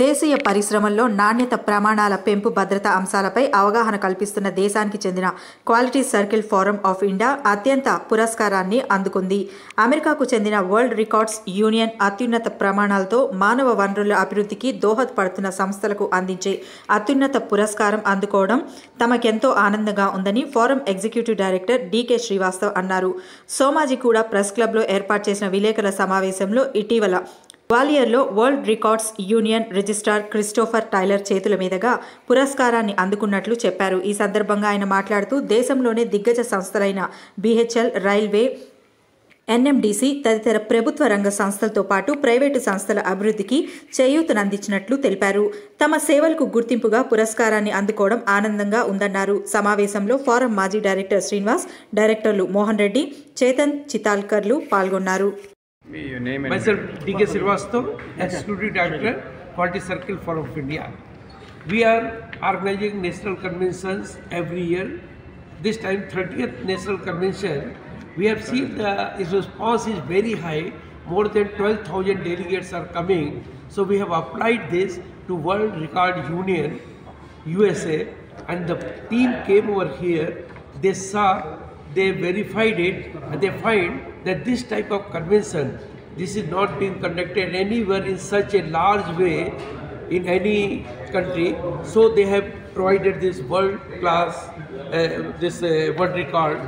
దేశీయ పరిశ్రమల్లో నాణ్యత ప్రమాణాల పెంపు భద్రత అంశాలపై అవగాహన కల్పిస్తున్న దేశానికి చెందిన quality circle forum of India అత్యంత పురస్కారాన్ని అందుకుంది. అమెరికాకు చెందిన వరల్డ్ రికార్డ్స్ యూనియన్ అత్యున్నత ప్రమాణాలతో మానవ వనరుల అభివృద్ధికి దోహదపడుతున్న సంస్థలకు అందించే అత్యున్నత పురస్కారం అందుకోవడం తమకెంతో ఆనందంగా ఉందని forum executive director DK Srivastav అన్నారు. సోమాజిగూడ ప్రెస్ క్లబ్లో ఏర్పాటు చేసిన విలేకరుల సమావేశంలో ఇటీవల గ్వాలియర్లో world records union registrar Christopher Taylor చేతుల మీదుగా పురస్కారాన్ని అందుకున్నట్లు చెప్పారు. ఈ సందర్భంగా ఆయన మాట్లాడుతూ దేశంలోనే దిగ్గజ సంస్థలైన బీహెచ్ఎల్, రైల్వే, ఎన్ఎండీసీ తదితర ప్రభుత్వ రంగ సంస్థలతో పాటు ప్రైవేటు సంస్థల అభివృద్ధికి చేయూతనందించినట్లు తెలిపారు. తమ సేవలకు గుర్తింపుగా పురస్కారాన్ని అందుకోవడం ఆనందంగా ఉందన్నారు. సమావేశంలో ఫోరం మాజీ డైరెక్టర్ శ్రీనివాస్, డైరెక్టర్లు మోహన్ రెడ్డి, చేతన్ చితాల్కర్లు పాల్గొన్నారు. Myself, D.K. Srivastava, Executive Director, Quality Circle Forum of India. We are organizing national conventions every year. This time, 30th National Convention, we have seen the response is very high. More than 12,000 delegates are coming. So we have applied this to World Record Union, USA, and the team came over here. They saw, they verified it, and they find that this type of convention, this is not being conducted anywhere in such a large way in any country. So they have provided this world class, world record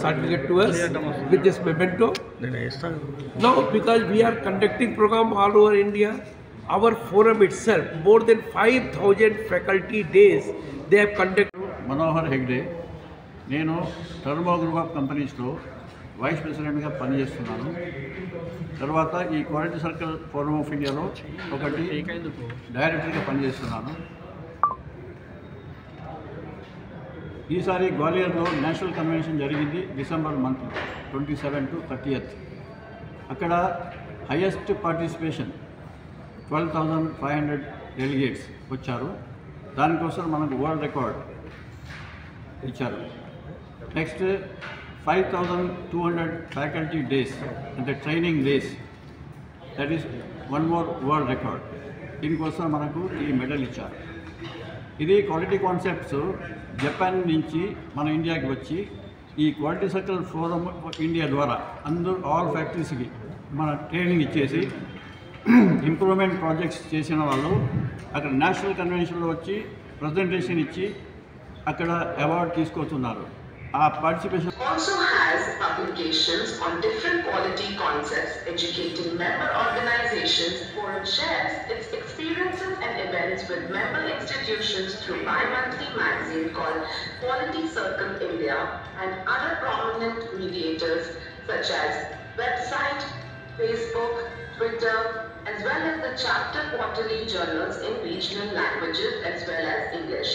certificate to us with this memento. Now, because we are conducting program all over India, our forum itself, more than 5,000 faculty days, they have conducted. Manohar Hegde. నేను టర్మో group of కంపెనీస్లో vice ప్రెసిడెంట్గా పనిచేస్తున్నాను. తర్వాత ఈ quality circle forum of ఇండియాలో ఒకటి డైరెక్టర్గా పనిచేస్తున్నాను. ఈసారి గ్వాలియర్లో నేషనల్ కన్వెన్షన్ జరిగింది డిసెంబర్ మంత్ 27 to 30th. అక్కడ హైయెస్ట్ పార్టిసిపేషన్ 12,500 డెలిగేట్స్ వచ్చారు. దానికోసం మనకు వరల్డ్ రికార్డ్ ఇచ్చారు. నెక్స్ట్ 5,200 ఫ్యాకల్టీ డేస్ అంటే training days, that is one more world record. దీనికోసం మనకు ఈ మెడల్ ఇచ్చారు. ఇది క్వాలిటీ కాన్సెప్ట్స్ జపాన్ నుంచి మన ఇండియాకి వచ్చి ఈ క్వాలిటీ సర్కిల్ ఫోరం ఇండియా ద్వారా ఆల్ ఫ్యాక్టరీస్కి మన ట్రైనింగ్ ఇచ్చేసి ఇంప్రూవ్మెంట్ ప్రాజెక్ట్స్ చేసిన వాళ్ళు అక్కడ నేషనల్ కన్వెన్షన్లో వచ్చి ప్రజెంటేషన్ ఇచ్చి అక్కడ అవార్డు తీసుకొస్తున్నారు. ఆ participation also has publications on different quality concepts, educating member organizations. Forum shares its experiences and events with member institutions through bi-monthly magazine called Quality Circle India and other prominent mediators such as website, Facebook, Twitter, as well as the chapter quarterly journals in regional languages as well as English.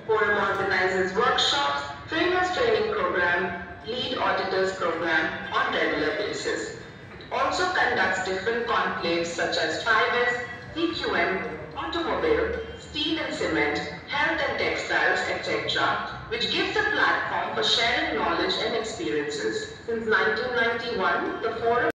Forum organizes workshops, trainers training program, lead auditors program on regular basis. Also conducts different conclaves such as 5S, CQM, automobile, steel and cement, health and textiles, etc., which gives a platform for sharing knowledge and experiences. Since 1991, the forum